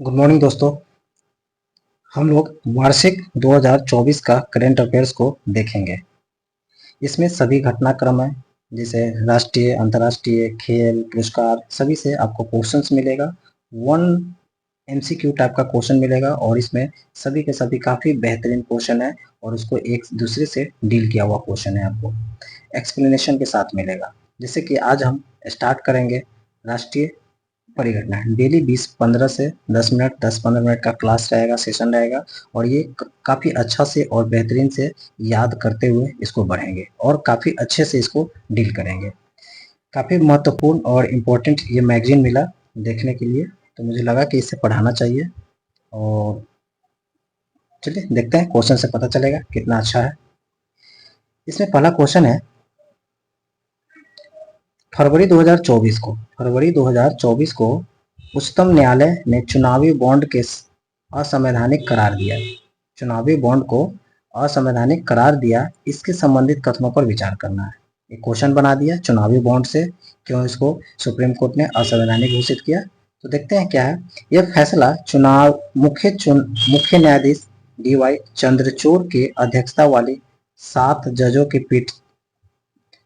Good morning दोस्तों। हम लोग वार्षिक 2024 का करंट अफेयर्स को देखेंगे। इसमें सभी घटनाक्रम है, जैसे राष्ट्रीय, अंतर्राष्ट्रीय, खेल, पुरस्कार, सभी से आपको क्वेश्चंस मिलेगा। वन एमसीक्यू टाइप का क्वेश्चन मिलेगा और इसमें सभी के सभी काफ़ी बेहतरीन क्वेश्चन है और उसको एक दूसरे से डील किया हुआ क्वेश्चन है, आपको एक्सप्लेनेशन के साथ मिलेगा। जैसे कि आज हम स्टार्ट करेंगे राष्ट्रीय परिघटना। डेली 20-15 से 10 मिनट, 10-15 मिनट का क्लास रहेगा, सेशन रहेगा और ये काफ़ी अच्छा से और बेहतरीन से याद करते हुए इसको बढ़ेंगे और काफ़ी अच्छे से इसको डील करेंगे। काफ़ी महत्वपूर्ण और इम्पोर्टेंट ये मैगजीन मिला देखने के लिए, तो मुझे लगा कि इसे पढ़ाना चाहिए। और चलिए देखते हैं, क्वेश्चन से पता चलेगा कितना अच्छा है। इसमें पहला क्वेश्चन है, फरवरी 2024 को उच्चतम न्यायालय ने चुनावी बॉन्ड के असंवैधानिक करार दिया। चुनावी बॉन्ड को असंवैधानिक करार दिया, इसके संबंधित कथनों पर विचार करना है। एक क्वेश्चन बना दिया, चुनावी बॉन्ड से क्यों इसको सुप्रीम कोर्ट ने असंवैधानिक घोषित किया। तो देखते हैं क्या है। यह फैसला मुख्य न्यायाधीश DY चंद्रचूड़ की अध्यक्षता वाली 7 जजों की पीठ।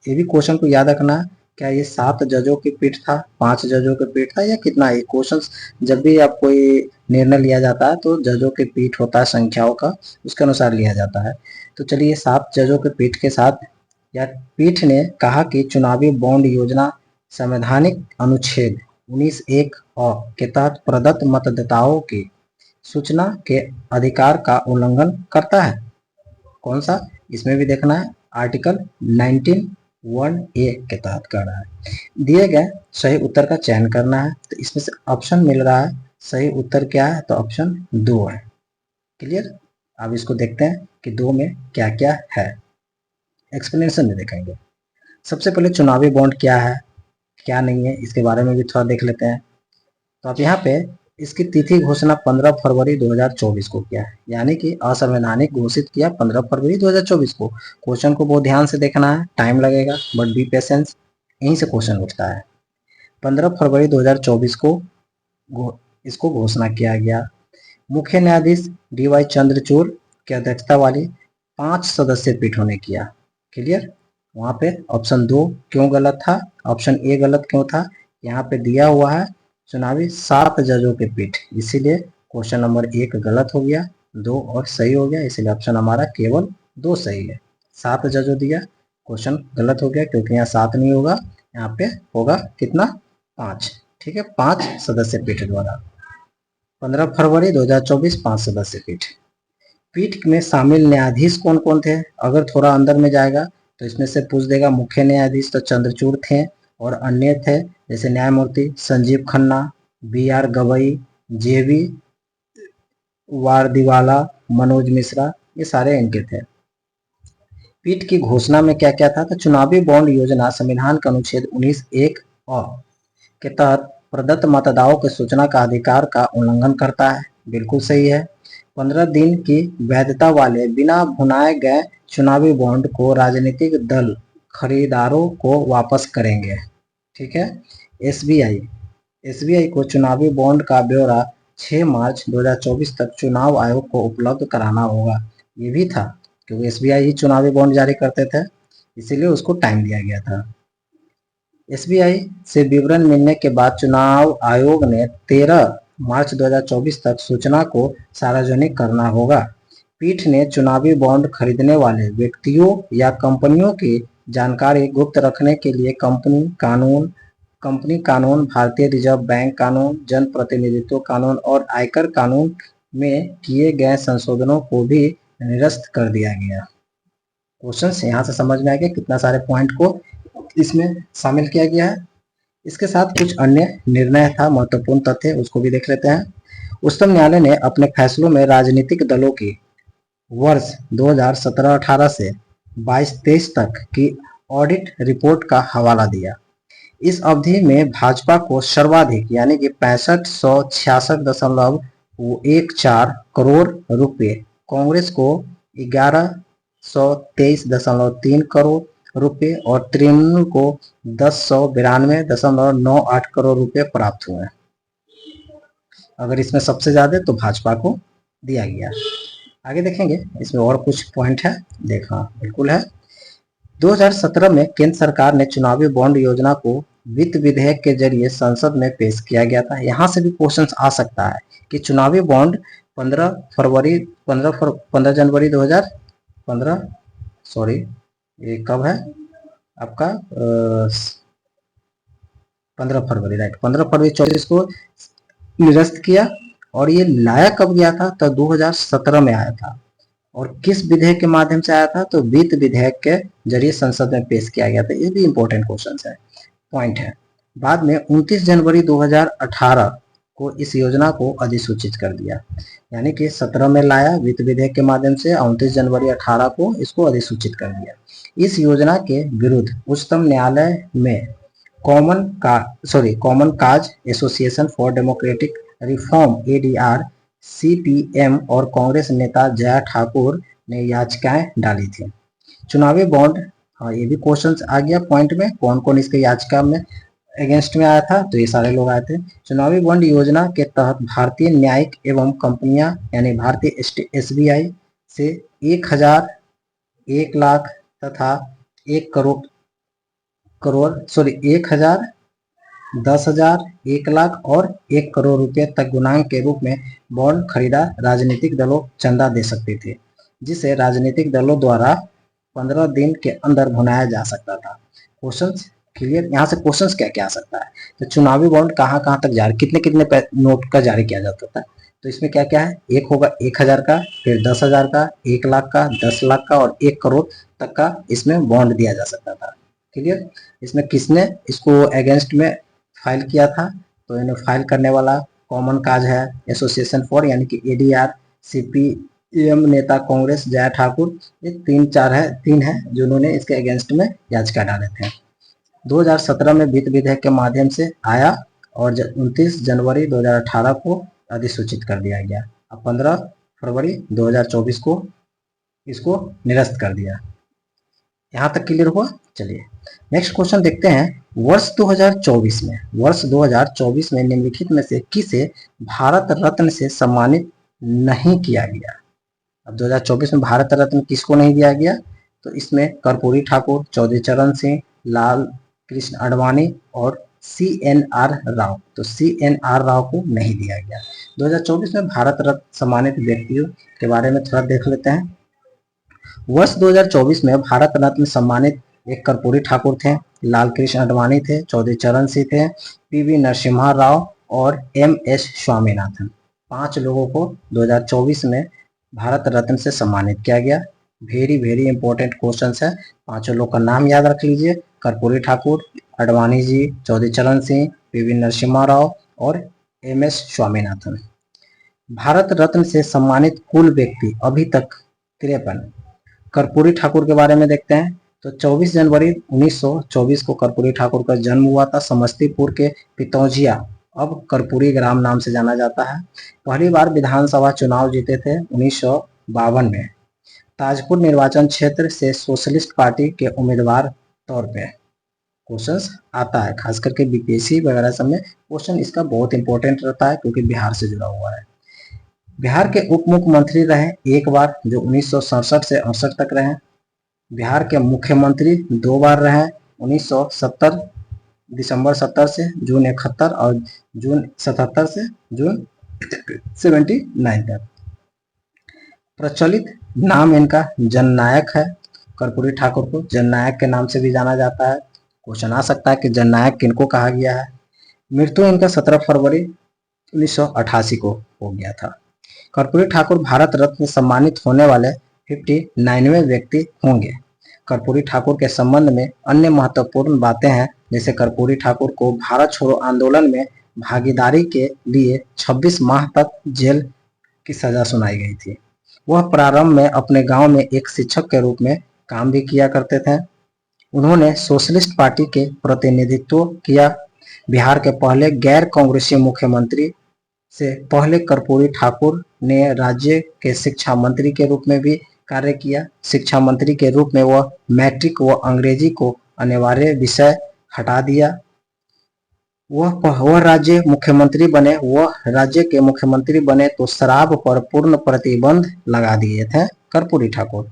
ये भी क्वेश्चन को याद रखना, क्या ये 7 जजों की पीठ था, 5 जजों की पीठ था या कितना है। क्वेश्चन जब भी आप कोई निर्णय लिया जाता है तो जजों की पीठ होता है संख्याओं का, उसके अनुसार लिया जाता है। तो चलिए 7 जजों के पीठ के साथ, या पीठ ने कहा कि चुनावी बॉन्ड योजना संवैधानिक अनुच्छेद 19(1) के तहत प्रदत्त मतदाताओं की सूचना के अधिकार का उल्लंघन करता है। कौन सा, इसमें भी देखना है। आर्टिकल 19(1)(a) के तहत कर रहा है। दिए गए सही उत्तर का चयन करना है, तो इसमें से ऑप्शन मिल रहा है, सही उत्तर क्या है, तो ऑप्शन 2 है। क्लियर। अब इसको देखते हैं कि 2 में क्या क्या है, एक्सप्लेनेशन में देखेंगे। सबसे पहले चुनावी बॉन्ड क्या है, क्या नहीं है, इसके बारे में भी थोड़ा देख लेते हैं। तो आप यहाँ पे इसकी तिथि घोषणा 15 फरवरी 2024 को किया है, यानी कि असंवैधानिक घोषित किया 15 फरवरी 2024 को। क्वेश्चन को बहुत ध्यान से देखना है, टाइम लगेगा बट बी पेशेंस, यहीं से क्वेश्चन उठता है। 15 फरवरी 2024 को इसको घोषणा किया गया। मुख्य न्यायाधीश DY चंद्रचूड़ की अध्यक्षता वाली 5 सदस्यीय पीठों ने किया। क्लियर। वहां पे ऑप्शन 2 क्यों गलत था, ऑप्शन ए गलत क्यों था, यहाँ पे दिया हुआ है चुनावी 7 जजों के पीठ, इसीलिए क्वेश्चन नंबर 1 गलत हो गया, 2 और सही हो गया, इसीलिए ऑप्शन हमारा केवल 2 सही है। 7 जजों दिया, क्वेश्चन गलत हो गया क्योंकि यहाँ 7 नहीं होगा, यहाँ पे होगा कितना, 5। ठीक है, 5 सदस्य पीठ द्वारा 15 फरवरी 2024 5 सदस्य पीठ। पीठ में शामिल न्यायाधीश कौन कौन थे, अगर थोड़ा अंदर में जाएगा तो इसमें से पूछ देगा। मुख्य न्यायाधीश तो चंद्रचूड़ थे और अन्य थे जैसे न्यायमूर्ति संजीव खन्ना, BR गवई, JB वारदीवाला, मनोज मिश्रा, ये सारे इनके थे। पीठ की घोषणा में क्या क्या था, तो चुनावी बॉन्ड योजना संविधान का अनुच्छेद 19(1) के तहत प्रदत्त मतदाताओं के सूचना का अधिकार का उल्लंघन करता है, बिल्कुल सही है। 15 दिन की वैधता वाले बिना भुनाए गए चुनावी बॉन्ड को राजनीतिक दल खरीदारों को वापस करेंगे। ठीक है। SBI को चुनावी बॉन्ड का ब्यौरा 6 मार्च 2024 तक चुनाव आयोग को उपलब्ध कराना होगा। ये भी था क्योंकि SBI ही चुनावी बॉन्ड जारी करते थे, इसीलिए उसको टाइम दिया गया था। SBI से विवरण मिलने के बाद चुनाव आयोग ने 13 मार्च 2024 तक सूचना को सार्वजनिक करना होगा। पीठ ने चुनावी बॉन्ड खरीदने वाले व्यक्तियों या कंपनियों की जानकारी गुप्त रखने के लिए कंपनी कानून, भारतीय रिजर्व बैंक कानून, जन प्रतिनिधित्व कानून और आयकर कानून में किए गए संशोधनों को भी निरस्त कर दिया गया। क्वेश्चन यहाँ से समझ में आ गया कितना सारे पॉइंट को इसमें शामिल किया गया है। इसके साथ कुछ अन्य निर्णय था, महत्वपूर्ण तथ्य, उसको भी देख लेते हैं। उच्चतम न्यायालय ने अपने फैसलों में राजनीतिक दलों की वर्ष 2017-18 से 22-23 तक की ऑडिट रिपोर्ट का हवाला दिया। इस अवधि में भाजपा को सर्वाधिक यानी कि 6566.14 करोड़ रुपए, कांग्रेस को 1123.3 करोड़ रुपए और तृणमूल को 1092.98 करोड़ रुपए प्राप्त हुए। अगर इसमें सबसे ज्यादा तो भाजपा को दिया गया। आगे देखेंगे, इसमें और कुछ पॉइंट है, देखा बिल्कुल है। 2017 में केंद्र सरकार ने चुनावी बॉन्ड योजना को वित्त विधेयक के जरिए संसद में पेश किया गया था। यहाँ से भी क्वेश्चन आ सकता है कि चुनावी बॉन्ड 15 जनवरी 2015, सॉरी ये कब है आपका 15 फरवरी, राइट, 15 फरवरी 24 को निरस्त किया। और ये लाया कब गया था, तो 2017 में आया था। और किस विधेयक के माध्यम से आया था, तो वित्त विधेयक के जरिए संसद में पेश किया गया था। ये भी इंपॉर्टेंट क्वेश्चन है, पॉइंट है। बाद में 29 जनवरी 2018 को इस योजना को अधिसूचित कर दिया, यानी कि 17 में लाया वित्त विधेयक के माध्यम से, 29 जनवरी 18 को इसको अधिसूचित कर दिया। इस योजना के विरुद्ध उच्चतम न्यायालय में common cause association for democratic reform ADR CPM और कांग्रेस नेता जया ठाकुर ने याचिकाएं डाली थी। चुनावी बॉन्ड, हाँ ये भी क्वेश्चन आ गया पॉइंट में, कौन कौन इसके याचिका में अगेंस्ट में आया था, तो ये सारे लोग आए थे। चुनावी बॉन्ड योजना के तहत भारतीय न्यायिक एवं कंपनियां यानी भारतीय एसबीआई से 1,000, 1 लाख तथा 1,000, 10,000, 1 लाख और 1 करोड़ रुपए तक गुणांक के रूप में बॉन्ड खरीदा राजनीतिक दलों चंदा दे सकते थे, जिसे राजनीतिक दलों द्वारा 15 दिन के अंदर भुनाया जा सकता था। क्वेश्चंस क्लियर, यहाँ से क्वेश्चंस क्या क्या आ सकता है, तो चुनावी बॉन्ड कहाँ कहाँ तक जारी, कितने कितने नोट का जारी किया जाता था, तो इसमें क्या क्या है, एक होगा 1,000 का, फिर 10,000 का, 1 लाख का, 10 लाख का और 1 करोड़ तक का इसमें बॉन्ड दिया जा सकता था। क्लियर, इसमें किसने इसको अगेंस्ट में फाइल किया था, तो इन्हें फाइल करने वाला कॉमन काज है एसोसिएशन फॉर यानी कि एडीआर, सीपीएम नेता कांग्रेस जया ठाकुर, ये 3 है जिन्होंने इसके अगेंस्ट में याचिका डाले थे। 2017 में वित्त विधेयक के माध्यम से आया और 29 जनवरी 2018 को अधिसूचित कर दिया गया। अब 15 फरवरी 2024 को इसको निरस्त कर दिया। यहाँ तक क्लियर हुआ। चलिए नेक्स्ट क्वेश्चन देखते हैं। वर्ष 2024 में निम्नलिखित में से किसे भारत रत्न से सम्मानित नहीं किया गया। अब 2024 में भारत रत्न किसको नहीं दिया गया, तो इसमें कर्पूरी ठाकुर, चौधरी चरण सिंह, लाल कृष्ण आडवाणी और CNR राव, तो CNR राव को नहीं दिया गया। 2024 में भारत रत्न सम्मानित व्यक्तियों के बारे में थोड़ा देख लेते हैं। वर्ष 2024 में भारत रत्न सम्मानित एक कर्पूरी ठाकुर थे, लाल कृष्ण आडवाणी थे, चौधरी चरण सिंह थे, PV नरसिम्हा राव और MS स्वामीनाथन। 5 लोगों को 2024 में भारत रत्न से सम्मानित किया गया। वेरी इंपॉर्टेंट क्वेश्चन है, 5 लोग का नाम याद रख लीजिए, कर्पूरी ठाकुर, आडवाणी जी, चौधरी चरण सिंह, PV नरसिम्हा राव और MS स्वामीनाथन। भारत रत्न से सम्मानित कुल व्यक्ति अभी तक 53। कर्पूरी ठाकुर के बारे में देखते हैं, तो 24 जनवरी 1924 को कर्पूरी ठाकुर का जन्म हुआ था समस्तीपुर के पितौजिया, अब कर्पूरी ग्राम नाम से जाना जाता है। पहली बार विधानसभा चुनाव जीते थे 1952 में। ताजपुर निर्वाचन क्षेत्र से सोशलिस्ट पार्टी के उम्मीदवार तौर पे क्वेश्चन आता है, खास करके बीपीएससी वगैरह सब में क्वेश्चन इसका बहुत इंपॉर्टेंट रहता है क्योंकि बिहार से जुड़ा हुआ है। बिहार के उप मुख्यमंत्री रहे एक बार, जो 1967 से 68 तक रहे। बिहार के मुख्यमंत्री 2 बार रहे, 1970 दिसंबर 70 से जून 71 और जून 77 से जून 79 तक। प्रचलित नाम इनका जननायक है। कर्पूरी ठाकुर को जननायक के नाम से भी जाना जाता है। क्वेश्चन आ सकता है कि जननायक किनको कहा गया है। मृत्यु इनका 17 फरवरी 1988 को हो गया था। कर्पूरी ठाकुर भारत रत्न सम्मानित होने वाले 59वें व्यक्ति होंगे। कर्पूरी ठाकुर के संबंध में अन्य महत्वपूर्ण बातें हैं, जैसे कर्पूरी ठाकुर को भारत छोड़ो आंदोलन में भागीदारी के लिए 26 माह तक जेल की सजा सुनाई गई थी। वह प्रारंभ में अपने गांव में एक शिक्षक के रूप में काम भी किया करते थे। उन्होंने सोशलिस्ट पार्टी के प्रतिनिधित्व किया। बिहार के पहले गैर कांग्रेसी मुख्यमंत्री से पहले कर्पूरी ठाकुर ने राज्य के शिक्षा मंत्री के रूप में भी कार्य किया। शिक्षा मंत्री के रूप में वह मैट्रिक व अंग्रेजी को अनिवार्य विषय हटा दिया। वह राज्य के मुख्यमंत्री बने तो शराब पर पूर्ण प्रतिबंध लगा दिए थे कर्पूरी ठाकुर।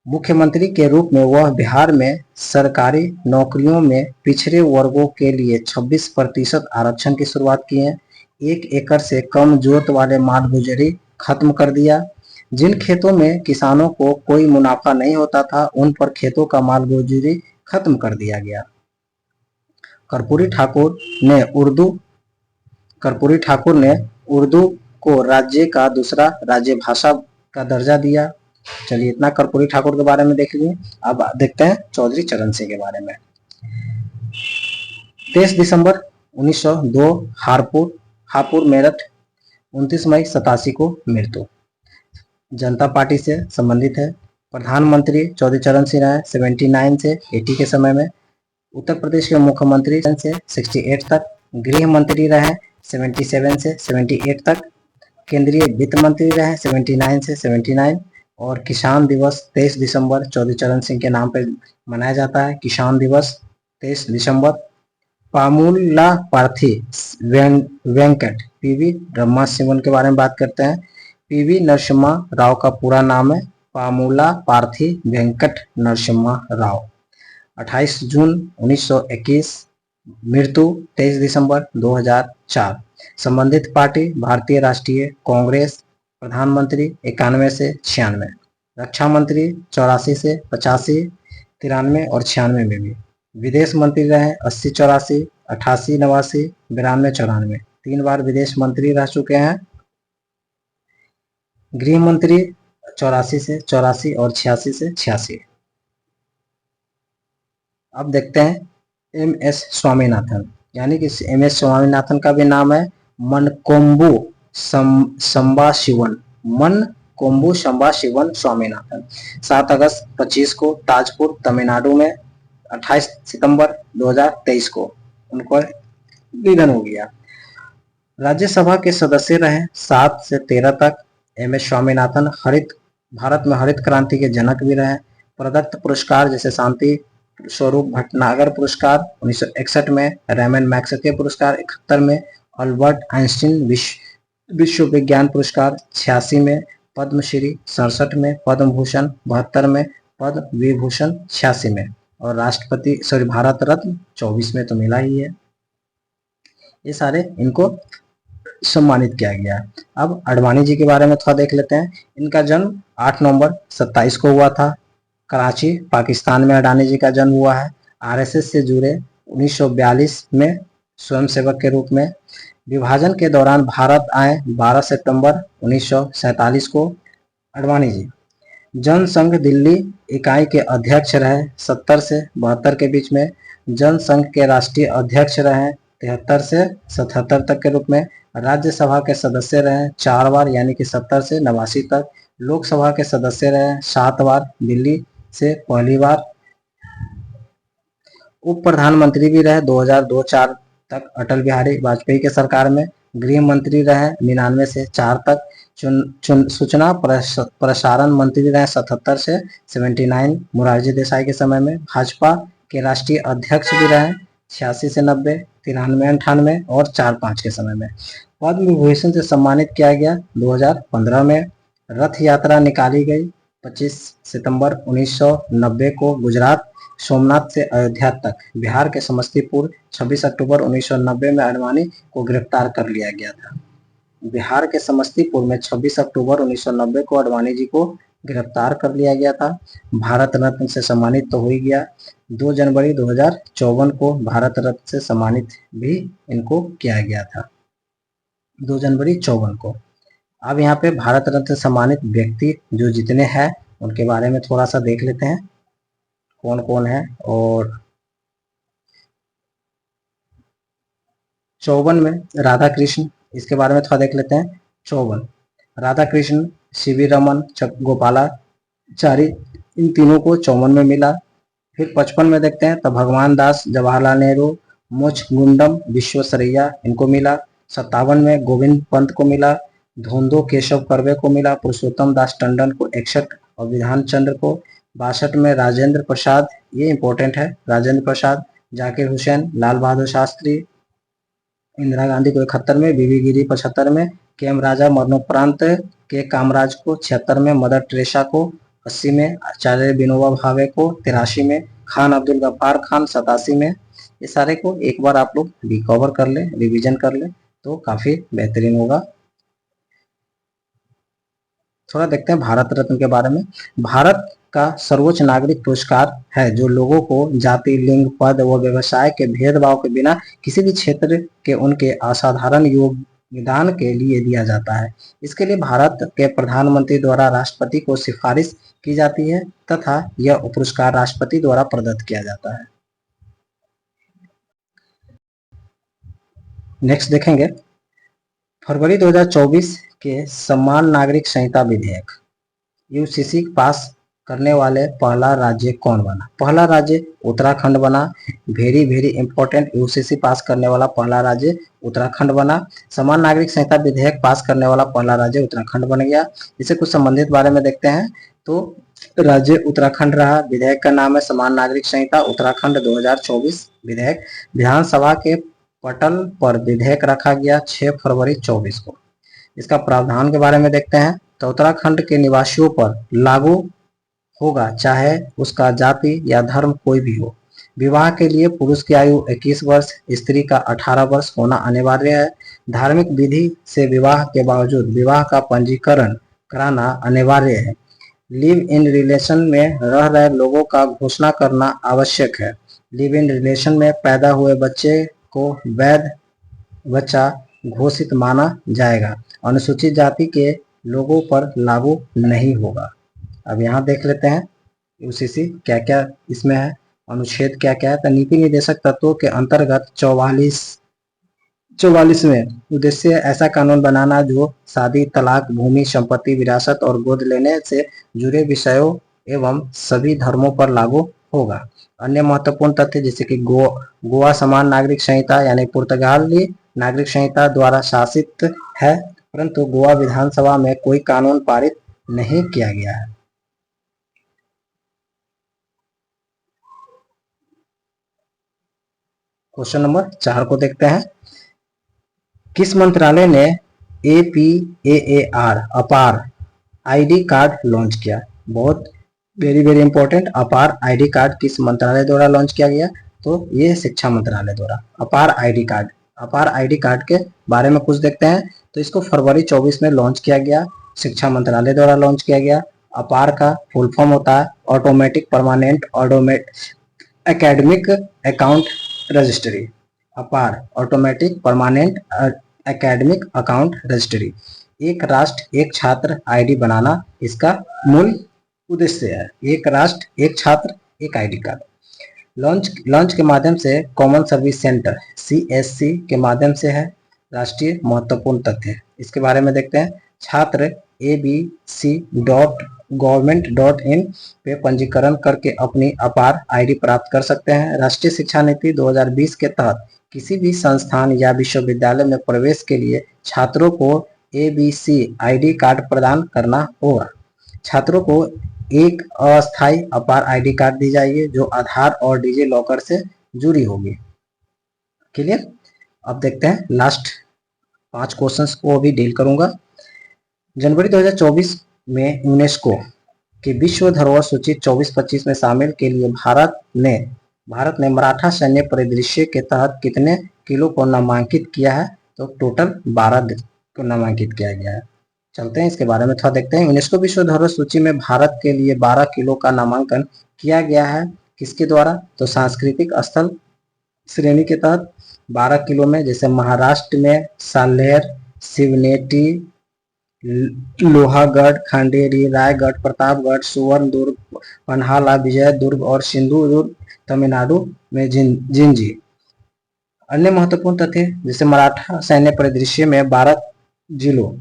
मुख्यमंत्री के रूप में वह बिहार में सरकारी नौकरियों में पिछड़े वर्गों के लिए 26% आरक्षण की शुरुआत की है। 1 एकड़ से कम जोत वाले मालगुजारी खत्म कर दिया। जिन खेतों में किसानों को कोई मुनाफा नहीं होता था उन पर खेतों का मालगुजारी खत्म कर दिया गया। कर्पूरी ठाकुर ने उर्दू को राज्य का दूसरा राज्य भाषा का दर्जा दिया। चलिए इतना कर्पूरी ठाकुर के बारे में देख लिए। अब देखते हैं चौधरी चरण सिंह के बारे में। 23 दिसंबर 1902 हापुड़ मेरठ, 29 मई 87 को मृत्यु। जनता पार्टी से संबंधित है। प्रधानमंत्री चौधरी चरण सिंह रहे 79 से 80 के समय में। उत्तर प्रदेश के मुख्यमंत्री से 68 तक। गृह मंत्री रहे 77 से 78 तक। केंद्रीय वित्त मंत्री रहे 79 से 79। और किसान दिवस 23 दिसंबर चौधरी चरण सिंह के नाम पर मनाया जाता है। किसान दिवस 23 दिसंबर। पामुला पार्थी वेंकट पीवी ब्रह्मा शिवन के बारे में बात करते हैं। पीवी नरसिम्हा राव का पूरा नाम है पामुला पार्थी वेंकट नरसिम्हा राव। 28 जून 1921 मृत्यु 23 दिसंबर 2004। संबंधित पार्टी भारतीय राष्ट्रीय कांग्रेस। प्रधानमंत्री 91 से 96। रक्षा मंत्री 84 से 85, 93 और 96 में भी। विदेश मंत्री रहे 80 84, 88 89, 92 94। 3 बार विदेश मंत्री रह चुके हैं। गृह मंत्री 84 से 84 और 86 से 86। अब देखते हैं MS स्वामीनाथन, यानी कि MS स्वामीनाथन का भी नाम है मनकोम्बु संबाशिवन स्वामीनाथन। 7 अगस्त 25 को ताजपुर तमिलनाडु में। 28 सितंबर 2023 को उनको निधन हो गया। राज्यसभा के सदस्य रहे 7 से 13 तक। MS स्वामीनाथन भारत में हरित क्रांति के जनक भी रहे। प्रदत्त पुरस्कार जैसे शांति स्वरूप भटनागर पुरस्कार 1961 में, रेमन मैग्सेसे पुरस्कार 71 में, अल्बर्ट आइंस्टीन विश्व विज्ञान पुरस्कार 86 में, पद्मश्री 67 में, पद्म भूषण 72 में, पद्म विभूषण 86 में और भारत रत्न 24 में तो मिला ही है। ये सारे इनको सम्मानित किया गया। अब अडवाणी जी के बारे में थोड़ा देख लेते हैं। इनका जन्म 8 नवंबर 27 को हुआ था। कराची पाकिस्तान में अडानी जी का जन्म हुआ है। RSS से जुड़े 1942 में स्वयंसेवक के रूप में। विभाजन के दौरान भारत आए 12 सितंबर 1947 को अडवाणी जी। जनसंघ दिल्ली इकाई के अध्यक्ष रहे 70 से 72 के बीच में। जनसंघ के राष्ट्रीय अध्यक्ष रहे 73 से 77 तक के रूप में। राज्यसभा के सदस्य रहे 4 बार, यानी कि 70 से 89 तक। लोकसभा के सदस्य रहे 7 बार, दिल्ली से पहली बार। उप प्रधानमंत्री भी रहे 2002-04 तक अटल बिहारी वाजपेयी के सरकार में। गृह मंत्री रहे 99 से 4 तक। सूचना प्रसारण मंत्री रहे 77 से 79 मोरारजी देसाई के समय में। भाजपा के राष्ट्रीय अध्यक्ष भी रहे 86 से 90, 93 98 और 4-5 के समय में। पद्म विभूषण से सम्मानित किया गया 2015 में। रथ यात्रा निकाली गई 25 सितंबर 1990 को गुजरात सोमनाथ से अयोध्या तक। बिहार के समस्तीपुर 26 अक्टूबर 1990 में अडवाणी को गिरफ्तार कर लिया गया था। बिहार के समस्तीपुर में 26 अक्टूबर 1990 को अडवाणी जी को गिरफ्तार कर लिया गया था। भारत रत्न से सम्मानित तो हो ही गया। 2 जनवरी 2054 को भारत रत्न से सम्मानित भी इनको किया गया था, 2 जनवरी 54 को। अब यहाँ पे भारत रत्न से सम्मानित व्यक्ति जो जितने हैं उनके बारे में थोड़ा सा देख लेते हैं कौन कौन है। और 54 में राधा कृष्ण, इसके बारे में थोड़ा देख लेते हैं। 54 राधा कृष्ण, CV रमन, गोपालाचारी, इन तीनों को 54 में मिला। फिर 55 में देखते हैं तो भगवान दास, जवाहरलाल नेहरू, मुचगुंडम विश्वेश्वरैया इनको मिला। 57 में गोविंद पंत को मिला। धोंदो केशव कर्वे को मिला। पुरुषोत्तम दास टंडन को 61 और विधान चंद्र को। 62 में राजेंद्र प्रसाद, ये इंपॉर्टेंट है, राजेंद्र प्रसाद, जाकिर हुसैन, लाल बहादुर शास्त्री, इंदिरा गांधी को 71 में, बीबी गिरी 75 में, के एम राजा मरणोपरांत के कामराज को 76 में, मदर टेरेसा को 80 में, आचार्य विनोबा भावे को 83 में, खान अब्दुल गफ्फार खान 87 में। ये सारे को एक बार आप लोग रिकवर कर ले, रिवीजन कर ले तो काफी बेहतरीन होगा। थोड़ा देखते हैं भारत रत्न के बारे में। भारत का सर्वोच्च नागरिक पुरस्कार है जो लोगों को जाति, लिंग, पद व व्यवसाय के भेदभाव के बिना किसी भी क्षेत्र के उनके असाधारण योगदान के लिए दिया जाता है। इसके लिए भारत के प्रधानमंत्री द्वारा राष्ट्रपति को सिफारिश की जाती है तथा यह पुरस्कार राष्ट्रपति द्वारा प्रदत्त किया जाता है। नेक्स्ट देखेंगे, फरवरी 2024 के समान नागरिक संहिता विधेयक यूसीसी पास करने वाले पहला राज्य कौन बना? पहला राज्य उत्तराखंड बना। वेरी इंपॉर्टेंट, यूसीसी पास करने वाला पहला राज्य उत्तराखंड बना। समान नागरिक संहिता विधेयक पास करने वाला पहला राज्य उत्तराखंड बन गया। इसे कुछ संबंधित बारे में देखते हैं तो राज्य उत्तराखंड रहा। विधेयक का नाम है समान नागरिक संहिता उत्तराखंड 2024 विधेयक। विधानसभा के पटल पर विधेयक रखा गया 6 फरवरी 24 को। इसका प्रावधान के बारे में देखते हैं तो उत्तराखंड के निवासियों पर लागू होगा चाहे उसका जाति या धर्म कोई भी हो। विवाह के लिए पुरुष की आयु 21 वर्ष, स्त्री का 18 वर्ष होना अनिवार्य है। धार्मिक विधि से विवाह के बावजूद विवाह का पंजीकरण कराना अनिवार्य है। लिव इन रिलेशन में रह रहे लोगों का घोषणा करना आवश्यक है। लिव इन रिलेशन में पैदा हुए बच्चे को वैध बच्चा घोषित माना जाएगा। अनुसूचित जाति के लोगों पर लागू नहीं होगा। अब यहाँ देख लेते हैं यूसीसी क्या क्या इसमें है, अनुच्छेद क्या क्या है। तो नीति निर्देशक तत्वों के अंतर्गत 44 में उद्देश्य ऐसा कानून बनाना जो शादी, तलाक, भूमि, संपत्ति, विरासत और गोद लेने से जुड़े विषयों एवं सभी धर्मों पर लागू होगा। अन्य महत्वपूर्ण तथ्य जैसे कि गोवा समान नागरिक संहिता यानी पुर्तगाली नागरिक संहिता द्वारा शासित है, परंतु गोवा विधानसभा में कोई कानून पारित नहीं किया गया है। क्वेश्चन नंबर 4 को देखते हैं। किस मंत्रालय ने APAAR अपार आईडी कार्ड लॉन्च किया? बहुत वेरी इंपॉर्टेंट, अपार आईडी कार्ड किस मंत्रालय द्वारा लॉन्च किया गया? तो ये शिक्षा मंत्रालय द्वारा अपार आईडी कार्ड। अपार आईडी कार्ड के बारे में कुछ देखते हैं तो इसको फरवरी 24 में लॉन्च किया गया, शिक्षा मंत्रालय द्वारा लॉन्च किया गया। अपार का फुल फॉर्म होता है automatic permanent academic account registry. APAAR automatic permanent academic account registry. एक राष्ट्र एक छात्र आईडी बनाना इसका मूल उद्देश्य है। एक राष्ट्र एक छात्र एक आईडी कार्ड। लॉन्च के माध्यम से कॉमन सर्विस सेंटर CSC के माध्यम से है। राष्ट्रीय महत्वपूर्ण तथ्य इसके बारे में देखते हैं। छात्र abc.government.in पे पंजीकरण करके अपनी अपार आईडी प्राप्त कर सकते हैं। राष्ट्रीय शिक्षा नीति 2020 के तहत किसी भी संस्थान या विश्वविद्यालय में प्रवेश के लिए छात्रों को ABC आईडी कार्ड प्रदान करना होगा। छात्रों को एक अस्थायी अपार आईडी कार्ड दी जाएगी जो आधार और डिजी लॉकर से जुड़ी होगी। क्लियर? अब देखते हैं लास्ट 5 क्वेश्चंस को भी डील करूंगा। जनवरी 2024 में यूनेस्को की विश्व धरोहर सूची 24-25 में शामिल के लिए भारत ने मराठा सैन्य परिदृश्य के तहत कितने किलो को नामांकित किया है? तो टोटल 12 को नामांकित किया गया है। चलते हैं इसके बारे में थोड़ा देखते हैं। यूनेस्को विश्व धरोहर सूची में भारत के लिए 12 किलो का नामांकन किया गया है। किसके द्वारा? तो सांस्कृतिक स्थल श्रेणी के तहत 12 किलो में, जैसे महाराष्ट्र में साल्हेर, शिवनेटी, लोहागढ़, खंडेरी, रायगढ़, प्रतापगढ़, सुवर्णदुर्ग, पन्हाला, विजयदुर्ग और सिंधुदुर्ग तमिलनाडु में जिंजी। अन्य महत्वपूर्ण तथ्य जैसे मराठा सैन्य परिदृश्य में 12 जिलों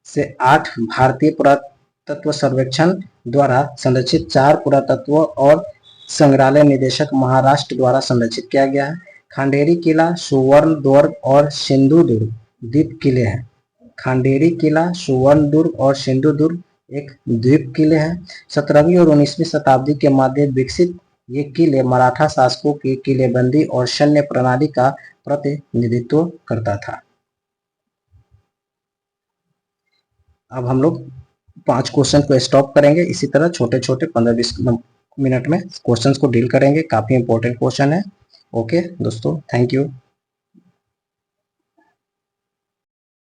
से 8 भारतीय पुरातत्व सर्वेक्षण द्वारा संरक्षित 4 पुरातत्व और संग्रहालय निदेशक महाराष्ट्र द्वारा संरक्षित किया गया है। खंडेरी किला, सुवर्णदुर्ग और सिंधुदुर्ग द्वीप किले हैं। खंडेरी किला, सुवर्णदुर्ग और सिंधुदुर्ग एक द्वीप किले हैं। 17वीं और 19वीं शताब्दी के मध्य विकसित ये किले मराठा शासकों की किलेबंदी और सैन्य प्रणाली का प्रतिनिधित्व करता था। अब हम लोग 5 क्वेश्चन को स्टॉप करेंगे। इसी तरह छोटे-छोटे 15-20 मिनट में क्वेश्चंस को डील करेंगे। काफ़ी इंपॉर्टेंट क्वेश्चन है। ओके दोस्तों, थैंक यू।